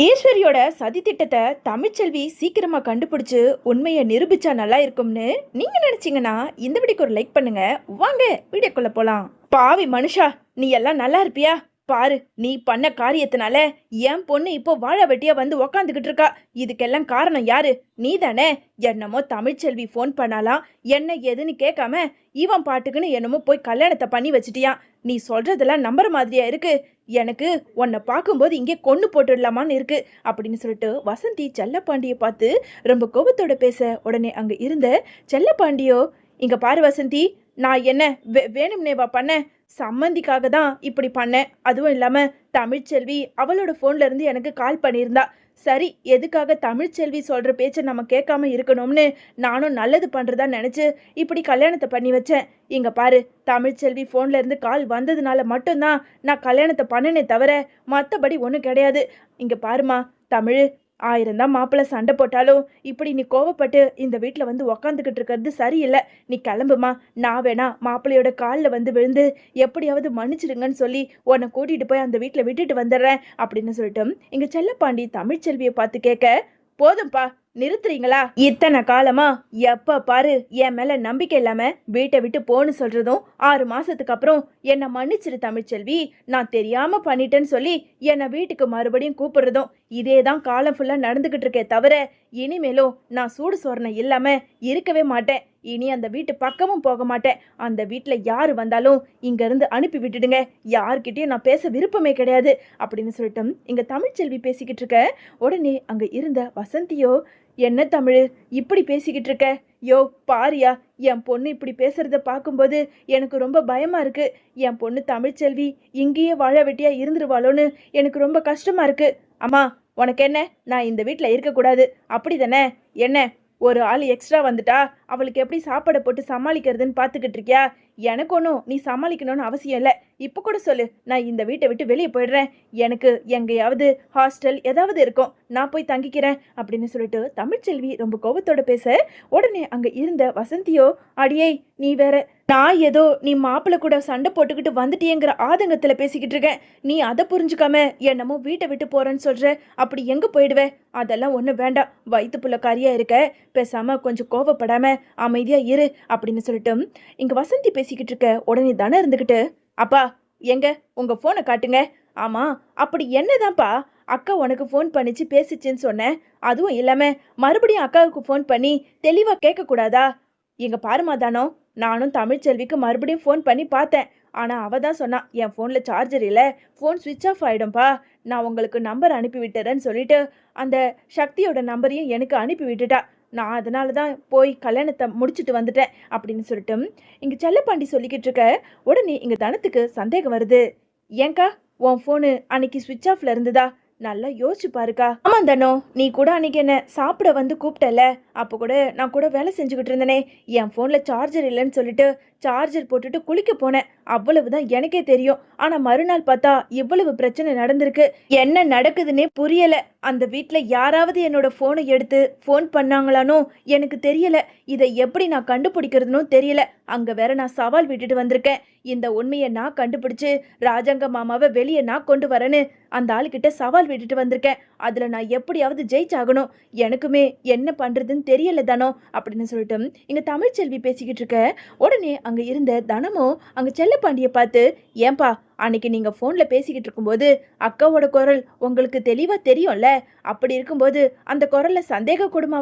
ஈஸ்வரியோட சதி திட்டத்தை தமிழ்ச்செல்வி சீக்கிரமா கண்டுபிடிச்சு உண்மையை நிரூபிச்சா நல்லா இருக்கும்னு நீங்க நினைச்சீங்கன்னா இந்த வீடியோக்கு ஒரு லைக் பண்ணுங்க. வாங்க வீடியோக்குள்ள போலாம். பாவி மனுஷா, நீ எல்லாம் நல்லா இருப்பியா? பாரு, நீ பண்ண காரியத்தினால என் பொண்ணு இப்போ வாழ வெட்டியா வந்து உக்காந்துக்கிட்டு இருக்கா. இதுக்கெல்லாம் காரணம் யாரு? நீ தானே. என்னமோ தமிழ்ச்செல்வி ஃபோன் பண்ணாலாம், என்ன ஏதுன்னு கேட்காம இவன் பாட்டுக்குன்னு என்னமோ போய் கல்யாணத்தை பண்ணி வச்சிட்டியான். நீ சொல்றதெல்லாம் நம்புற மாதிரியா இருக்கு. எனக்கு உன்னை பார்க்கும்போது இங்கே கொன்று போட்டுடலாமான்னு இருக்கு அப்படின்னு சொல்லிட்டு வசந்தி செல்லப்பாண்டியை பார்த்து ரொம்ப கோபத்தோட பேச, உடனே அங்கே இருந்த செல்லப்பாண்டியோ, இங்க பாரு வசந்தி, நான் என்ன வேணும்னேவா பண்ணேன்? சம்மந்திக்காக தான் இப்படி பண்ணேன். அதுவும் இல்லாமல் தமிழ்ச்செல்வி அவளோட ஃபோன்ல இருந்து எனக்கு கால் பண்ணியிருந்தா. சரி, எதுக்காக தமிழ்ச்செல்வி சொல்கிற பேச்சை நம்ம கேட்காம இருக்கணும்னு நானும் நல்லது பண்ணுறதா நினச்சி இப்படி கல்யாணத்தை பண்ணி வச்சேன். இங்கே பாரு, தமிழ்ச்செல்வி ஃபோன்ல இருந்து கால் வந்ததுனால மட்டும்தான் நான் கல்யாணத்தை பண்ணனே தவிர மற்றபடி ஒன்றும் கிடையாது. இங்கே பாருமா தமிழ், 1000 தான் மாப்பிள்ளை சண்டை போட்டாலும் இப்படி நீ கோவப்பட்டு இந்த வீட்டில் வந்து உக்காந்துக்கிட்டு இருக்கிறது சரியில்லை. நீ கிளம்புமா. நான் வேணா மாப்பிள்ளையோட காலில் வந்து விழுந்து எப்படியாவது மன்னிச்சிடுங்கன்னு சொல்லி உன்னை கூட்டிகிட்டு போய் அந்த வீட்டில் விட்டுட்டு வந்துடுறேன் அப்படின்னு சொல்லிட்டு இங்கே செல்லப்பாண்டி தமிழ்ச்செல்வியை பார்த்து கேட்க, போதும்பா, நிறுத்துறீங்களா? இத்தனை காலமா எப்ப பாரு என் மேல நம்பிக்கை இல்லாம வீட்டை விட்டு போன்னு சொல்றதும், 6 மாசத்துக்கு அப்புறம் என்னை மன்னிச்சிரு தமிழ்ச்செல்வி, நான் தெரியாம பண்ணிட்டேன்னு சொல்லி என்னை வீட்டுக்கு மறுபடியும் கூப்பிடுறதும், இதேதான் காலம் ஃபுல்லா நடந்துகிட்டு இருக்கே தவிர இனிமேலும் நான் சூடு சொரணை இல்லாம இருக்கவே மாட்டேன். இனி அந்த வீட்டு பக்கமும் போக மாட்டேன். அந்த வீட்டில் யார் வந்தாலும் இங்கேருந்து அனுப்பி விட்டுடுங்க. யார்கிட்டையும் நான் பேச விருப்பமே கிடையாது அப்படின்னு சொல்லிட்டு இங்கே தமிழ்ச்செல்வி பேசிக்கிட்டு இருக்க, உடனே அங்கே இருந்த வசந்தியோ, என்ன தமிழ் இப்படி பேசிக்கிட்டு இருக்க? யோ பாரியா, என் பொண்ணு இப்படி பேசுறத பார்க்கும்போது எனக்கு ரொம்ப பயமா இருக்கு. என் பொண்ணு தமிழ்ச்செல்வி இங்கேயே வாழ வெட்டியா இருந்துருவாளோன்னு எனக்கு ரொம்ப கஷ்டமா இருக்கு. அம்மா, உனக்கு என்ன, நான் இந்த வீட்டில் இருக்கக்கூடாது அப்படி தானே? என்ன, ஒரு ஆள் எக்ஸ்ட்ரா வந்துட்டா அவளுக்கு எப்படி சாப்பாடை போட்டு சமாளிக்கிறதுன்னு பார்த்துக்கிட்டு இருக்கியா? எனக்கு ஒன்றும் நீ சமாளிக்கணும்னு அவசியம் இல்லை. இப்போ கூட சொல்லு, நான் இந்த வீட்டை விட்டு வெளியே போயிடுறேன். எனக்கு எங்கேயாவது ஹாஸ்டல் ஏதாவது இருக்கும், நான் போய் தங்கிக்கிறேன் அப்படின்னு சொல்லிட்டு தமிழ்ச்செல்வி ரொம்ப கோபத்தோட பேச, உடனே அங்கே இருந்த வசந்தியோ, அடியே நீ வேற, நான் ஏதோ நீ மாப்பிள்ளை கூட சண்டை போட்டுக்கிட்டு வந்துட்டியேங்கிற ஆதங்கத்தில் பேசிக்கிட்டு இருக்கேன். நீ அதை புரிஞ்சுக்காம என்னமோ வீட்டை விட்டு போறேன்னு சொல்ற. அப்படி எங்கே போயிடுவேன்? அதெல்லாம் ஒன்றும் வேண்டாம், வயிற்று புள்ளக்காரியா இருக்க, பேசாம கொஞ்சம் கோவப்படாம அமைதியா இரு அப்படின்னு சொல்லிட்டு இங்க வசந்தி பேசிக்கிட்டு இருக்க, உடனே தானே இருந்துக்கிட்டு, அப்பா எங்க உங்க போனை காட்டுங்க. ஆமா, அப்படி என்னதான்ப்பா அக்கா உனக்கு ஃபோன் பண்ணிச்சு பேசிச்சுன்னு சொன்னேன். அதுவும் இல்லாம மறுபடியும் அக்காவுக்கு ஃபோன் பண்ணி தெளிவா கேட்க கூடாதா? எங்க பாருமா தானோ, நானும் தமிழ்ச்செல்விக்கு மறுபடியும் ஃபோன் பண்ணி பார்த்தேன். ஆனால் அவள் தான் சொன்னான், என் ஃபோனில் சார்ஜர் இல்லை, ஃபோன் சுவிட்ச் ஆஃப் ஆகிடும்ப்பா, நான் உங்களுக்கு நம்பர் அனுப்பி விட்டுறேன்னு சொல்லிட்டு அந்த சக்தியோட நம்பரையும் எனக்கு அனுப்பி விட்டுட்டா. நான் அதனால தான் போய் கல்யாணத்தை முடிச்சுட்டு வந்துட்டேன் அப்படின்னு சொல்லிட்டு இங்கே செல்லப்பாண்டி சொல்லிக்கிட்டு இருக்க, உடனே இங்கே தனத்துக்கு சந்தேகம் வருது. ஏங்கா, உன் ஃபோனு அன்னைக்கு சுவிட்ச் ஆஃப்ல இருந்ததா? நல்லா யோசிச்சு பாருக்கா. ஆமா தானோ, நீ கூட அன்னைக்கு என்ன சாப்பிட வந்து கூப்பிட்டல, அப்போ கூட நான் கூட வேலை செஞ்சுக்கிட்டு இருந்தேனே, என் ஃபோனில் சார்ஜர் இல்லைன்னு சொல்லிட்டு சார்ஜர் போட்டுட்டு குளிக்க போனேன். அவ்வளவுதான் எனக்கே தெரியும். ஆனால் மறுநாள் பார்த்தா இவ்வளவு பிரச்சனை நடந்திருக்கு. என்ன நடக்குதுன்னே புரியல. அந்த வீட்டில் யாராவது என்னோட ஃபோனை எடுத்து ஃபோன் பண்ணாங்களானோ எனக்கு தெரியல. இதை எப்படி நான் கண்டுபிடிக்கிறதுனோ தெரியல. அங்கே வேற நான் சவால் விட்டுட்டு வந்திருக்கேன். இந்த உண்மையை நான் கண்டுபிடிச்சு ராஜாங்க மாமாவை வெளியே நான் கொண்டு வரேன்னு அந்த ஆளுக்கிட்ட சவால் விட்டுட்டு வந்திருக்கேன். அதில் நான் எப்படியாவது ஜெயிச்சாகணும். எனக்குமே என்ன பண்ணுறதுன்னு தெரியல தானோ அப்படின்னு சொல்லிட்டு இங்கே தமிழ்ச்செல்வி பேசிக்கிட்டு இருக்க, உடனே அங்கே இருந்த தனமோ அங்கே செல்லப்பாண்டியை பார்த்து, ஏன்பா அன்னைக்கு நீங்கள் ஃபோனில் பேசிக்கிட்டு இருக்கும்போது அக்காவோட குரல் உங்களுக்கு தெளிவாக தெரியும்ல, அப்படி இருக்கும்போது அந்த குரலில் சந்தேக கொடுமா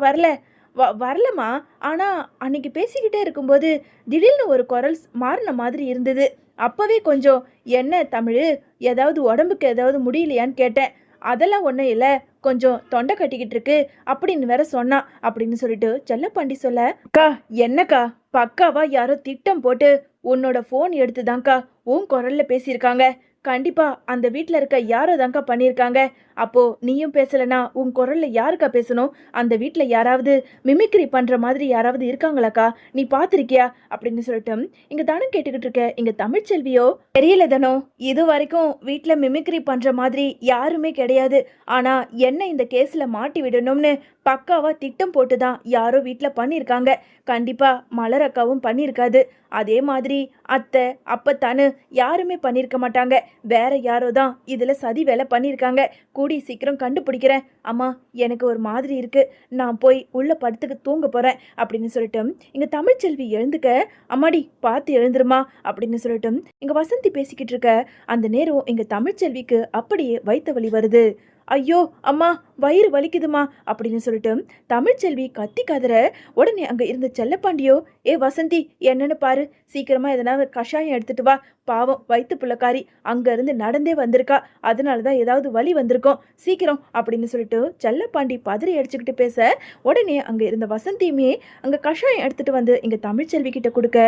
வரலம்மா. ஆனால் அன்னைக்கு பேசிக்கிட்டே இருக்கும்போது திடீர்னு ஒரு குரல் மாறின மாதிரி இருந்தது. அப்போவே கொஞ்சம், என்ன தமிழ், ஏதாவது உடம்புக்கு ஏதாவது முடியலையான்னு கேட்டேன். அதெல்லாம் ஒன்றும் இல்லை, கொஞ்சம் தொண்டை கட்டிக்கிட்டு இருக்கு அப்படின்னு வேற சொன்னான் அப்படின்னு சொல்லிட்டு செல்லப்பாண்டி சொல்ல, அக்கா என்னக்கா, பக்காவா யாரோ திட்டம் போட்டு உன்னோட ஃபோன் எடுத்துதான்க்கா உன் குரல்ல பேசியிருக்காங்க. கண்டிப்பா அந்த வீட்டில் இருக்க யாரோ தான்க்கா பண்ணியிருக்காங்க. அப்போ நீயும் பேசலனா உன் குரல்ல யாருக்கா பேசணும்? அந்த வீட்டில் யாராவது மிமிக்ரி பண்ற மாதிரி யாராவது இருக்காங்களாக்கா? நீ பார்த்துருக்கியா அப்படின்னு சொல்லிட்டு இங்க தனம் கேட்டுக்கிட்டு இருக்க இங்க தமிழ்ச்செல்வியோ, தெரியல தனோ, இது வரைக்கும் வீட்டில் மிமிக்ரி பண்ற மாதிரி யாருமே கிடையாது. ஆனா என்ன இந்த கேஸ்ல மாட்டி விடணும்னு பக்காவா திட்டம் போட்டு தான் யாரோ வீட்டில் பண்ணியிருக்காங்க. கண்டிப்பா மலர் அக்காவும் பண்ணியிருக்காது. அதே மாதிரி அத்தை அப்பத்தானு யாருமே பண்ணியிருக்க மாட்டாங்க. வேற யாரோ தான் இதுல சதி வேலை பண்ணியிருக்காங்க. கூடி சீக்கிரம் கண்டுபிடிக்கிறேன். அம்மா எனக்கு ஒரு மாதிரி இருக்கு, நான் போய் உள்ள படுத்துக்கு தூங்க போறேன் அப்படின்னு சொல்லிட்டு இங்க தமிழ்ச்செல்வி எழுந்துக்க, அம்மாடி பார்த்து எழுந்துருமா அப்படின்னு சொல்லிட்டு இங்க வசந்தி பேசிக்கிட்டு இருக்க அந்த நேரம் இங்க தமிழ்ச்செல்விக்கு அப்படியே வயித்து வலி வருது. ஐயோ அம்மா வயிறு வலிக்குதுமா அப்படின்னு சொல்லிட்டு தமிழ்ச்செல்வி கத்தி கதற, உடனே அங்க இருந்த செல்லப்பாண்டியோ, ஏ வசந்தி என்னன்னு பாரு, சீக்கிரமா எதனாவது கஷாயம் எடுத்துட்டு வா, பாவம் வயிற்று புள்ளக்காரி அங்க இருந்து நடந்தே வந்திருக்கா, அதனாலதான் ஏதாவது வலி வந்திருக்கும், சீக்கிரம் அப்படின்னு சொல்லிட்டு செல்லப்பாண்டி பதறி அடிச்சுக்கிட்டு பேச, உடனே அங்க இருந்த வசந்தியுமே அங்க கஷாயம் எடுத்துட்டு வந்து இங்க தமிழ்ச்செல்வி கிட்ட கொடுக்க,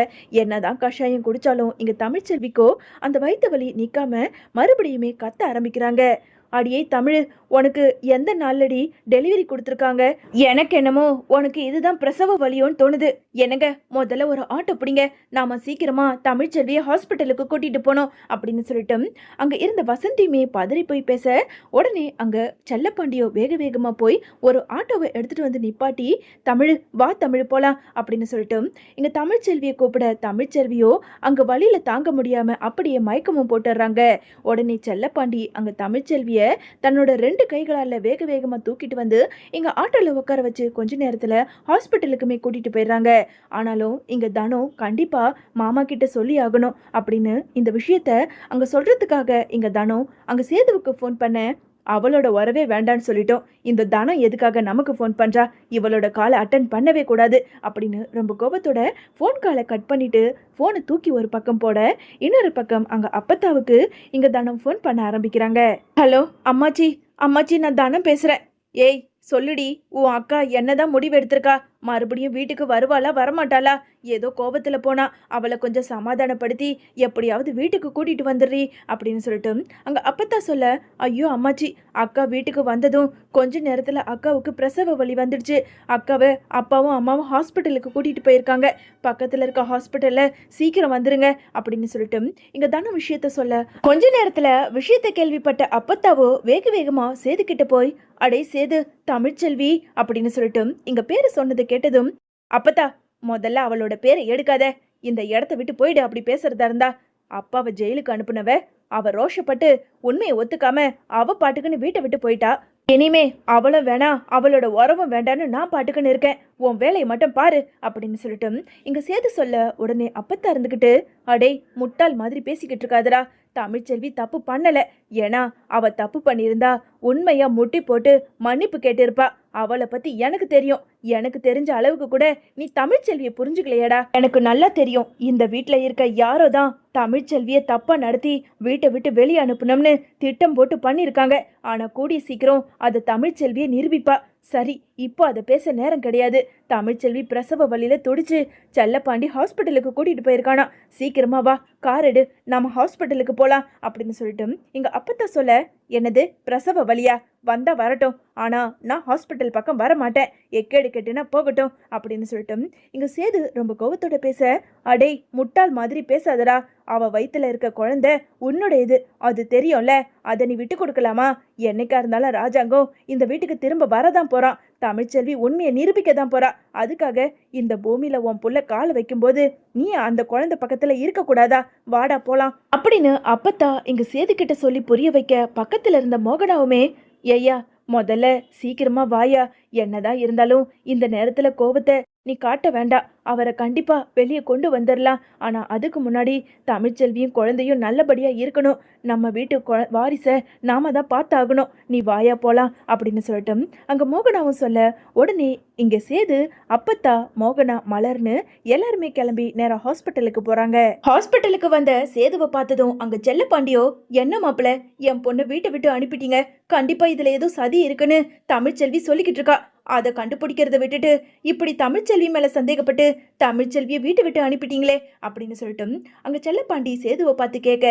என்னதான் கஷாயம் குடிச்சாலும் இங்க தமிழ்ச்செல்விக்கோ அந்த வயிற்று வலி நிக்காம மறுபடியுமே கத்த ஆரம்பிக்கிறாங்க. அடியே தமிழ், உனக்கு எந்த நாளடி டெலிவரி கொடுத்துருக்காங்க? எனக்கு என்னமோ உனக்கு இதுதான் பிரசவ வலியோன்னு தோணுது. என்னங்க முதல்ல ஒரு ஆட்டோ பிடிங்க, நாம சீக்கிரமா தமிழ்ச்செல்வியை ஹாஸ்பிட்டலுக்கு கூட்டிட்டு போனோம் அப்படின்னு சொல்லிட்டு அங்க இருந்த வசந்தியுமே பதறி போய் பேச, உடனே அங்க செல்லப்பாண்டியோ வேக வேகமா போய் ஒரு ஆட்டோவை எடுத்துட்டு வந்து நிப்பாட்டி, தமிழ் வா தமிழ் போலாம் அப்படின்னு சொல்லிட்டு இங்க தமிழ்ச்செல்வியை கூப்பிட, தமிழ்ச்செல்வியோ அங்க வழியில தாங்க முடியாம அப்படியே மயக்கமும் போட்டுடுறாங்க. உடனே செல்லப்பாண்டி அங்க தமிழ்ச்செல்விய தன்னோட 2 கைகளால வேக வேகமா தூக்கிட்டு வந்து இங்க ஆட்டோல உட்கார வச்சு கொஞ்ச நேரத்துல ஹாஸ்பிட்டலுக்குமே கூட்டிட்டு போயிடுறாங்க. ஆனாலும் இங்க தனு கண்டிப்பா மாமா கிட்ட சொல்லி ஆகணும் அப்படின்னு இந்த விஷயத்த அங்க சொல்றதுக்காக இங்க தனு அங்க சேதுவுக்கு ஃபோன் பண்ண, அவளோட உறவே வேண்டான்னு சொல்லிட்டோம், இந்த தனம் எதுக்காக நமக்கு ஃபோன் பண்றா, இவளோட காலை அட்டன் பண்ணவே கூடாது அப்படின்னு ரொம்ப கோபத்தோட ஃபோன் காலை கட் பண்ணிட்டு ஃபோனை தூக்கி ஒரு பக்கம் போட, இன்னொரு பக்கம் அங்க அப்பத்தாவுக்கு இங்க தனம் ஃபோன் பண்ண ஆரம்பிக்கிறாங்க. ஹலோ அம்மாச்சி, அம்மாச்சி நான் தனம் பேசுறேன். ஏய் சொல்லுடி, உன் அக்கா என்னதான் முடிவு எடுத்திருக்கா, மறுபடியும் வீட்டுக்கு வருவாளா வரமாட்டாளா? ஏதோ கோபத்துல போனா, அவளை கொஞ்சம் சமாதானப்படுத்தி எப்படியாவது வீட்டுக்கு கூட்டிட்டு வந்துடுறீ அப்படின்னு சொல்லிட்டு அங்க அப்பத்தா சொல்ல, ஐயோ அம்மாச்சி, அக்கா வீட்டுக்கு வந்ததும் கொஞ்ச நேரத்துல அக்காவுக்கு பிரசவ வலி வந்துடுச்சு, அக்காவை அப்பாவும் அம்மாவும் ஹாஸ்பிட்டலுக்கு கூட்டிட்டு போயிருக்காங்க, பக்கத்துல இருக்க ஹாஸ்பிட்டல்ல சீக்கிரம் வந்துருங்க அப்படின்னு சொல்லிட்டு இங்க தன விஷயத்த சொல்ல, கொஞ்ச நேரத்துல விஷயத்த கேள்விப்பட்ட அப்பத்தாவோ வேக வேகமா சேது கிட்ட போய், அடே சேது, தமிழ்ச்செல்வி அப்படின்னு சொல்லிட்டு இங்க பேரு சொன்னதை கேட்டதும், அப்பத்தா முதல்ல அவளோட பேரை எடுக்காத, இந்த இடத்த விட்டு போயிடு, அப்படி பேசுறதா இருந்தா. அப்பாவை ஜெயிலுக்கு அனுப்புனவ அவ ரோஷப்பட்டு உண்மையை ஒத்துக்காம அவ பாட்டுக்குன்னு வீட்டை விட்டு போயிட்டா, இனிமே அவளும் வேணாம் அவளோட உறவும் வேண்டான்னு நான் பாட்டுக்குன்னு இருக்கேன், உன் வேலையை மட்டும் பாரு அப்படின்னு சொல்லிட்டு இங்க சேது சொல்ல, உடனே அப்பத்தா இருந்துகிட்டு, அடே முட்டாள் மாதிரி பேசிக்கிட்டு இருக்காதரா, தமிழ்ச்செல்வி தப்பு பண்ணல, ஏன்னா அவ தப்பு பண்ணியிருந்தா உண்மையா முட்டி போட்டு மன்னிப்பு கேட்டிருப்பா, அவளை பத்தி எனக்கு தெரியும், எனக்கு தெரிஞ்ச அளவுக்கு கூட நீ தமிழ்ச்செல்வியை புரிஞ்சுக்கலையடா, எனக்கு நல்லா தெரியும் இந்த வீட்டுல இருக்க யாரோ தான் தமிழ்ச்செல்விய தப்பா நடத்தி வீட்டை விட்டு வெளியே அனுப்பணும்னு திட்டம் போட்டு பண்ணிருக்காங்க, ஆனா கூடிய சீக்கிரம் அதை தமிழ்ச்செல்வியை நிரூபிப்பா. சரி, இப்போ அதை பேச நேரம் கிடையாது, தமிழ்ச்செல்வி பிரசவ வழியில துடிச்சு செல்லப்பாண்டி ஹாஸ்பிட்டலுக்கு கூட்டிட்டு போயிருக்கானா, சீக்கிரமா வா, கார் எடு, நாம ஹாஸ்பிட்டலுக்கு போலாம் அப்படின்னு சொல்லிட்டு இங்க அப்பத்தா சொல்ல, என்னது பிரசவ வலியா, வந்தா வரட்டும், ஆனா நான் ஹாஸ்பிட்டல் பக்கம் வர மாட்டேன், எக்கேடு கெட்டுனா போகட்டும் அப்படின்னு சொல்லிட்டு இங்க சேது ரொம்ப கோவத்தோட பேச, அடே முட்டாள் மாதிரி பேசாதடா, அவ வயித்துல இருக்க குழந்தை உன்னுடையது, அது தெரியும்ல, அதை நீ விட்டு கொடுக்கலாமா? என்னைக்கா இருந்தாலும் ராஜாங்கம் இந்த வீட்டுக்கு திரும்ப வரதான் போறான், தமிழ்ச்செல்வி உண்மையை நிரூபிக்க தான் போறா, அதுக்காக இந்த பூமியில உன் புள்ள கால் வைக்கும்போது நீ அந்த குழந்தை பக்கத்துல இருக்க கூடாதா, வாடா போலாம் அப்படின்னு அப்பத்தா இங்க சேது கிட்ட சொல்லி புரிய வைக்க, பக்கத்துல இருந்த மோகனாவுமே, ஐயா முதல்ல சீக்கிரமா வாயா, என்னதான் இருந்தாலும் இந்த நேரத்துல கோவத்தை நீ காட்ட வேண்டாம், அவரை கண்டிப்பா வெளியே கொண்டு வந்துடலாம், ஆனா அதுக்கு முன்னாடி தமிழ்ச்செல்வியும் குழந்தையும் நல்லபடியா இருக்கணும், நம்ம வீட்டு வாரிசை நாம தான் பார்த்தாகணும், நீ வாயா போலாம் அப்படின்னு சொல்லிட்டு அங்க மோகனாவும் சொல்ல, உடனே இங்க சேது அப்பத்தா மோகனா மலர்னு எல்லாருமே கிளம்பி நேரம் ஹாஸ்பிட்டலுக்கு போறாங்க. ஹாஸ்பிட்டலுக்கு வந்த சேதுவை பார்த்ததும் அங்க செல்லப்பாண்டியோ, என்ன மாப்பிள்ள என் பொண்ணு வீட்டை விட்டு அனுப்பிட்டீங்க, கண்டிப்பா இதுல ஏதோ சதி இருக்குன்னு தமிழ்ச்செல்வி சொல்லிக்கிட்டு இருக்கா, அதை கண்டுபிடிக்கிறத விட்டுட்டு இப்படி தமிழ்ச்செல்வி மேல சந்தேகப்பட்டு தமிழ்ச்செல்வியை வீட்டை விட்டு அனுப்பிட்டீங்களே அப்படின்னு சொல்லிட்டு அங்க செல்லப்பாண்டி சேதுவை பார்த்து கேட்க,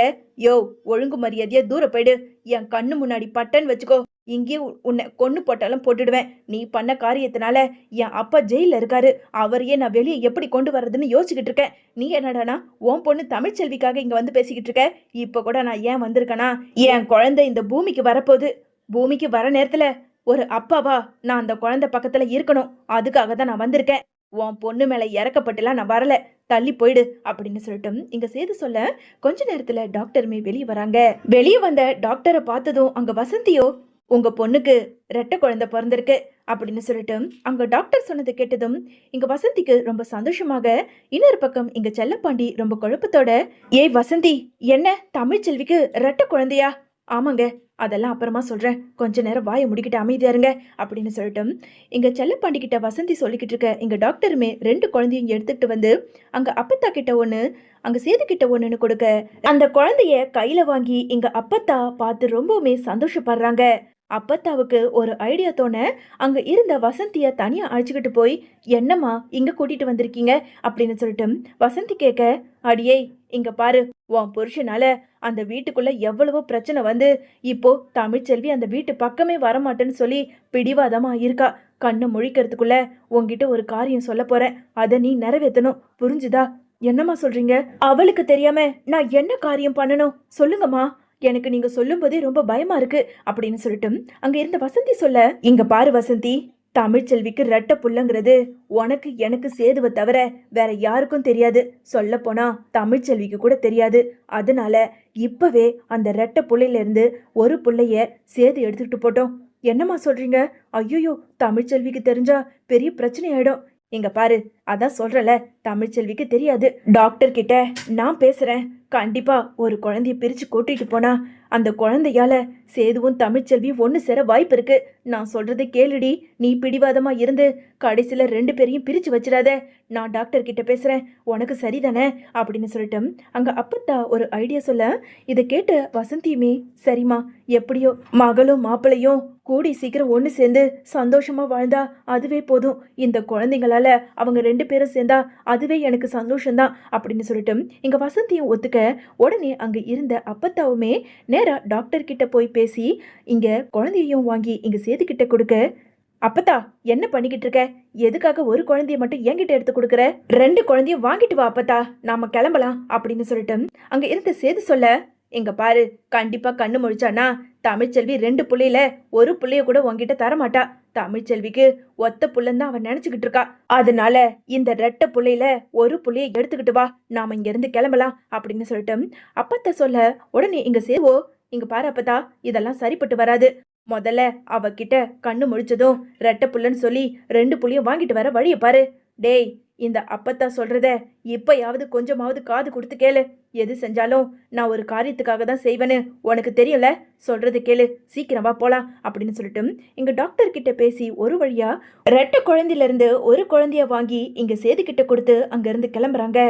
யோ ஒழுங்கு மரியாதையா தூர போயிடு, என் கண்ணு முன்னாடி பட்டன் வச்சுக்கோ, இங்கேயே உன்னை கொன்னு போட்டாலும் போட்டுடுவேன், நீ பண்ண காரியத்தினால என் அப்பா ஜெயில இருக்காரு, அவரையே நான் வெளியே எப்படி கொண்டு வர்றதுன்னு யோசிச்சுக்கிட்டு இருக்கேன், நீ என்னடானா உன் பொண்ணு தமிழ்ச்செல்விக்காக இங்க வந்து பேசிக்கிட்டு இருக்க, இப்ப கூட நான் ஏன் வந்திருக்கேனா, என் குழந்தை இந்த பூமிக்கு வரப்போகுது, பூமிக்கு வர நேரத்துல ஒரு அப்பாவா நான் அந்த குழந்தை பக்கத்துல இருக்கணும், அதுக்காக தான் நான் வந்திருக்கேன், உன் பொண்ணு மேல இறக்கப்பட்டுலாம் நான் வரல, தள்ளி போயிடு அப்படின்னு சொல்லிட்டு இங்க சேது சொல்ல, கொஞ்ச நேரத்துல டாக்டருமே வெளியே வராங்க. வெளியே வந்த டாக்டரை பார்த்ததும் அங்க வசந்தியோ, உங்க பொண்ணுக்கு ரெட்டை குழந்தை பிறந்திருக்கு அப்படின்னு சொல்லிட்டு அங்க டாக்டர் சொன்னதை கேட்டதும் இங்க வசந்திக்கு ரொம்ப சந்தோஷமாக, இன்னொரு பக்கம் இங்க செல்லப்பாண்டி ரொம்ப குழப்பத்தோட, ஏய் வசந்தி, என்ன தமிழ்ச்செல்விக்கு ரெட்டை குழந்தையா? ஆமாங்க, அதெல்லாம் அப்புறமா சொல்றேன், கொஞ்ச நேரம் வாயை முடிக்கிட்டு அமைதியா இருங்க அப்படின்னு சொல்லிட்டு இங்க செல்லப்பாண்டி கிட்ட வசந்தி சொல்லிக்கிட்டு இருக்க இங்க டாக்டருமே 2 குழந்தையும் எடுத்துக்கிட்டு வந்து அங்க அப்பத்தா கிட்ட ஒண்ணு, அங்க சேது கிட்ட ஒண்ணுன்னு கொடுக்க, அந்த குழந்தைய கையில வாங்கி இங்க அப்பத்தா பார்த்து ரொம்பவுமே சந்தோஷப்படுறாங்க. அப்பத்தாவுக்கு ஒரு ஐடியா தோண அங்க இருந்த வசந்திய தனியா அழைச்சுக்கிட்டு போய், என்னம்மா இங்க கூட்டிட்டு வந்திருக்கீங்க அப்படின்னு சொல்லிட்டு வசந்தி கேட்க, அடியே இங்க பாரு, உன் புருஷனால அந்த வீட்டுக்குள்ள எவ்வளவோ பிரச்சனை வந்து இப்போ தமிழ்ச்செல்வி அந்த வீட்டு பக்கமே வரமாட்டேன்னு சொல்லி பிடிவாதமா இருக்கா. கண்ணை முழிக்கிறதுக்குள்ள உன்கிட்ட ஒரு காரியம் சொல்ல போறேன், அதை நீ நிறைவேற்றணும், புரிஞ்சுதா? என்னம்மா சொல்றீங்க? அவளுக்கு தெரியாம நான் என்ன காரியம் பண்ணணும் சொல்லுங்கம்மா, எனக்கு நீங்க சொல்லும்போதே ரொம்ப பயமா இருக்கு அப்படின்னு சொல்லிட்டு அங்க இருந்த வசந்தி சொல்ல, இங்க பாரு வசந்தி, தமிழ்ச்செல்விக்கு ரெட்டை புள்ளங்கிறது உனக்கு எனக்கு சேதுவை தவிர வேற யாருக்கும் தெரியாது. சொல்ல போனா தமிழ்ச்செல்விக்கு கூட தெரியாது. அதனால இப்பவே அந்த ரெட்டை புள்ளையில இருந்து ஒரு புள்ளைய சேது எடுத்துக்கிட்டு போட்டோம். என்னம்மா சொல்றீங்க? ஐயோ, தமிழ்ச்செல்விக்கு தெரிஞ்சா பெரிய பிரச்சனை ஆயிடும். இங்க பாரு, அதான் சொல்றல, தமிழ்ச்செல்விக்கு தெரியாது. டாக்டர் கிட்ட நான் பேசுறேன். கண்டிப்பா ஒரு குழந்தைய பிரிச்சு கூட்டிட்டு போனா அந்த குழந்தையால சேதுவும் தமிழ்ச்செல்வியும் ஒண்ணு சேர வாய்ப்பு இருக்கு. நான் சொல்றதை கேளுடி, நீ பிடிவாதமா இருந்து கடைசியில 2 பேரையும் பிரிச்சு வச்சிடாத. நான் டாக்டர் கிட்ட பேசுறேன், உனக்கு சரிதானே அப்படின்னு சொல்லிட்டு அங்க அப்பத்தா ஒரு ஐடியா சொல்ல, இதை கேட்ட வசந்தியுமே சரிம்மா, எப்படியோ மகளும் மாப்பிள்ளையும் கூடி சீக்கிரம் ஒன்று சேர்ந்து சந்தோஷமா வாழ்ந்தா அதுவே போதும். இந்த குழந்தைங்களால அவங்க 2 பேரும் சேர்ந்தா அதுவே எனக்கு சந்தோஷம்தான் அப்படின்னு சொல்லிட்டு இங்க வசந்தியும் ஒத்துக்க, உடனே அங்க இருந்த அப்பத்தாவுமே நேரா டாக்டர் கிட்ட போய் பேசி இங்க குழந்தையும் வாங்கி இங்க சேது கிட்ட கொடுக்க, அப்பத்தா என்ன பண்ணிக்கிட்டு இருக்க? எதுக்காக ஒரு குழந்தைய மட்டும் என்கிட்ட எடுத்து கொடுக்குற? 2 குழந்தைய வாங்கிட்டு வா அப்பத்தா, நாம கிளம்பலாம் அப்படின்னு சொல்லிட்டு அங்க இருந்த சேது சொல்ல, எங்க பாரு, கண்டிப்பா கண்ணு முழிச்சானா தமிழ்ச்செல்வி 2 புள்ளையில ஒரு புள்ளைய கூட உன்கிட்ட தரமாட்டா. தமிழ்ச்செல்விக்கு ஒத்த புள்ளன்னு அவன் நினைச்சுக்கிட்டு இருக்கா. அதனால இந்த ரெட்டை புள்ளையில ஒரு புள்ளைய எடுத்துக்கிட்டு வா, நாம இங்க இருந்து கிளம்பலாம் அப்படின்னு சொல்லிட்டு அப்பத்த சொல்ல, உடனே இங்க சேவோ, இங்க பாரு அப்பத்தா, இதெல்லாம் சரிப்பட்டு வராது. முதல்ல அவகிட்ட கண்ணு முழிச்சதும் ரெட்டை புள்ளன்னு சொல்லி 2 புள்ளைய வாங்கிட்டு வர வழிய பாரு. டேய், இந்த அப்பத்தா சொல்றத இப்பயாவது கொஞ்சமாவது காது கொடுத்து கேளு. எது செஞ்சாலும் நான் ஒரு காரியத்துக்காக தான் செய்வேன்னு உனக்கு தெரியும்ல, சொல்றது கேளு, சீக்கிரம் வா போலாம் அப்படின்னு சொல்லிட்டு இங்க டாக்டர் கிட்ட பேசி ஒரு வழியா ரெட்டை குழந்தையில இருந்து ஒரு குழந்தைய வாங்கி இங்க சேது கிட்ட கொடுத்து அங்க இருந்து கிளம்புறாங்க.